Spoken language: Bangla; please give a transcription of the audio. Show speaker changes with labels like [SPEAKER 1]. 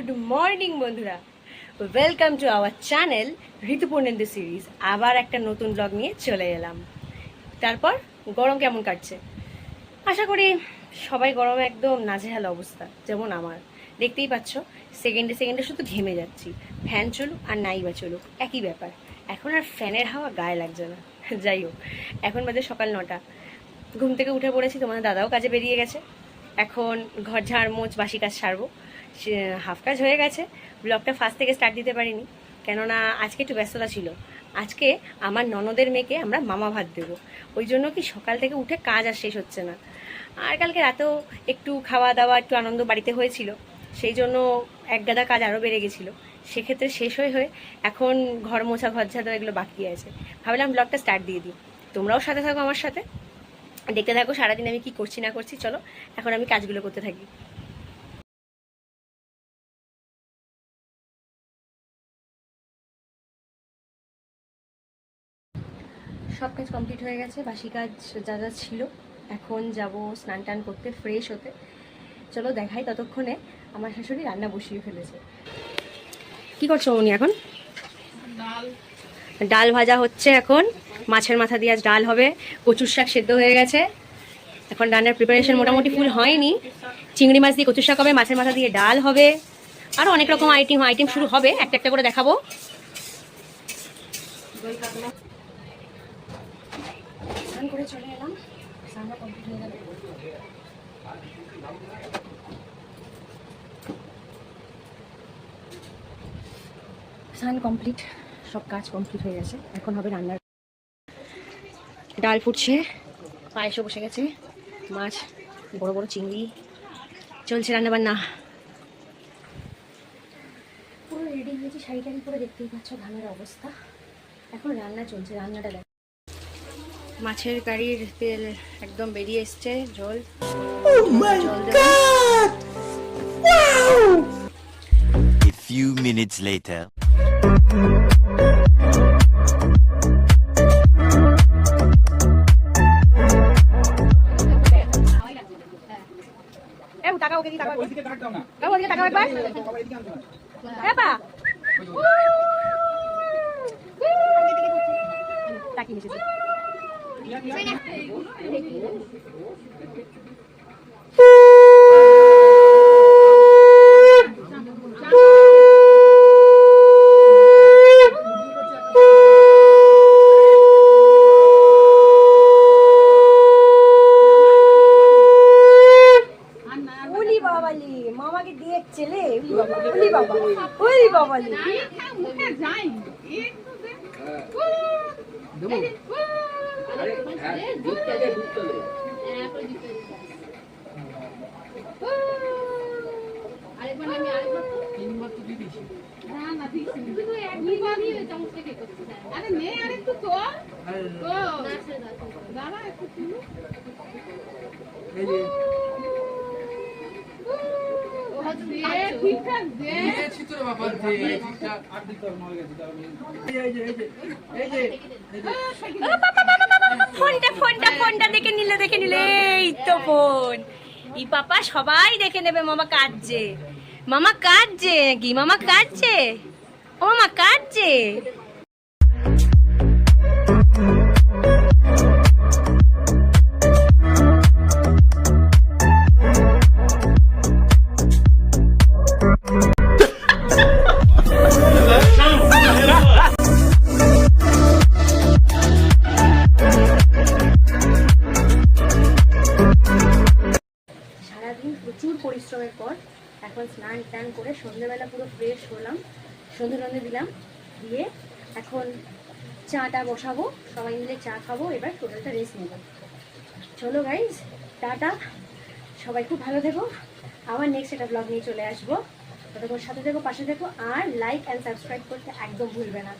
[SPEAKER 1] গুড মর্নিং বন্ধুরা, welcome to our channel Rituparnendu series. আবার একটা নতুন ব্লগ নিয়ে চলে এলাম। তারপর গরম কেমন কাটছে? আশা করি সবাই গরমে একদম নাজেহাল অবস্থা, যেমন আমার। দেখতেই পাচ্ছ, সেকেন্ডে সেকেন্ডে শুধু ঘেমে যাচ্ছি। ফ্যান চলুক আর নাই বা চলুক, একই ব্যাপার। এখন আর ফ্যানের হাওয়া গায়ে লাগছে না। যাই হোক, এখন বাজে সকাল 9টা। ঘুম থেকে উঠে পড়েছি, তোমাদের দাদাও কাজে বেরিয়ে গেছে। এখন ঘর ঝাড় মোছ বাসি কাজ সারবো। হাফ কাজ হয়ে গেছে। ব্লগটা ফার্স্ট থেকে স্টার্ট দিতে পারিনি, কেননা আজকে একটু ব্যস্ততা ছিল। আজকে আমার ননদের মেয়েকে আমরা মামা ভাত দেবো, ওই জন্য কি সকাল থেকে উঠে কাজ আর শেষ হচ্ছে না। আর কালকে রাতেও একটু খাওয়া দাওয়া একটু আনন্দ বাড়িতে হয়েছিল, সেই জন্য এক গাদা কাজ আরও বেড়ে গেছিলো। সেক্ষেত্রে শেষ হয়ে হয়ে এখন ঘর মোছা ঘর ঝাড়া এগুলো বাকি আছে। ভাবলাম ব্লগটা স্টার্ট দিয়ে দিই, তোমরাও সাথে থাকো আমার সাথে, দেখতে থাকো সারাদিন আমি কি করছি না করছি। চলো এখন আমি কাজগুলো করতে থাকি। সব কাজ কমপ্লিট হয়ে গেছে, বাসি কাজ যা যা ছিল। এখন যাব স্নান টান করতে, ফ্রেশ হতে। চলো দেখাই, ততক্ষণে আমার শাশুড়ি রান্না বসিয়ে ফেলেছে। কি করছো উনি? এখন ডাল ভাজা হচ্ছে। এখন মাছের মাথা দিয়ে আজ ডাল হবে। কচুর শাক সেদ্ধ হয়ে গেছে। এখন রান্নার প্রিপারেশন মোটামুটি ফুল হয়নি। চিংড়ি মাছ দিয়ে কচুর শাক হবে, মাছের মাথা দিয়ে ডাল হবে, আরও অনেক রকম আইটেম শুরু হবে, একটা একটা করে দেখাবো। স্নান করে চলে এলাম, স্নানটা কমপ্লিট হয়ে গেল। স্নান কমপ্লিট, সব কাজ কমপ্লিট হয়ে গেছে। এখন হবে রান্নার। ডাল ফুটছে, পায়েসও বসে গেছে, মাছ বড় বড় চিংড়ি, চলছে রান্নাবান্না। পুরো রেডি হয়েছি, শাড়ি টাড়ি করে, দেখতেই পাচ্ছ ধানের অবস্থা। এখন রান্না চলছে, রান্নাটা দেখ। মাছের কারির তেল একদম বেরিয়ে এসছে, জল জল দেবো।
[SPEAKER 2] A few minutes later. মামাকে দিয়ে ছেলে বাবালি ফোনটা দেখে নিলে এই তো ফোন। ই পাপা সবাই দেখে নেবে মামা কাঁদছে, মামা কাঁদছে কি, মামা কাঁদছে, ও মামা কাঁদছে। প্রচুর পরিশ্রমের পর এখন স্নান টান করে সন্ধ্যেবেলা পুরো ফ্রেশ হলাম, সন্ধ্যে দিলাম, দিয়ে এখন চাটা বসাবো, সবাই মিলে চা খাবো, এবার টোটালটা রেস্ট নেব। চলো গাইজ, টাটা, সবাই খুব ভালো থেকো। আবার নেক্সট একটা ব্লগ নিয়ে চলে আসবো, ততক্ষণ সাথে থেকো, পাশে থেকো, আর লাইক অ্যান্ড সাবস্ক্রাইব করতে একদম ভুলবে না।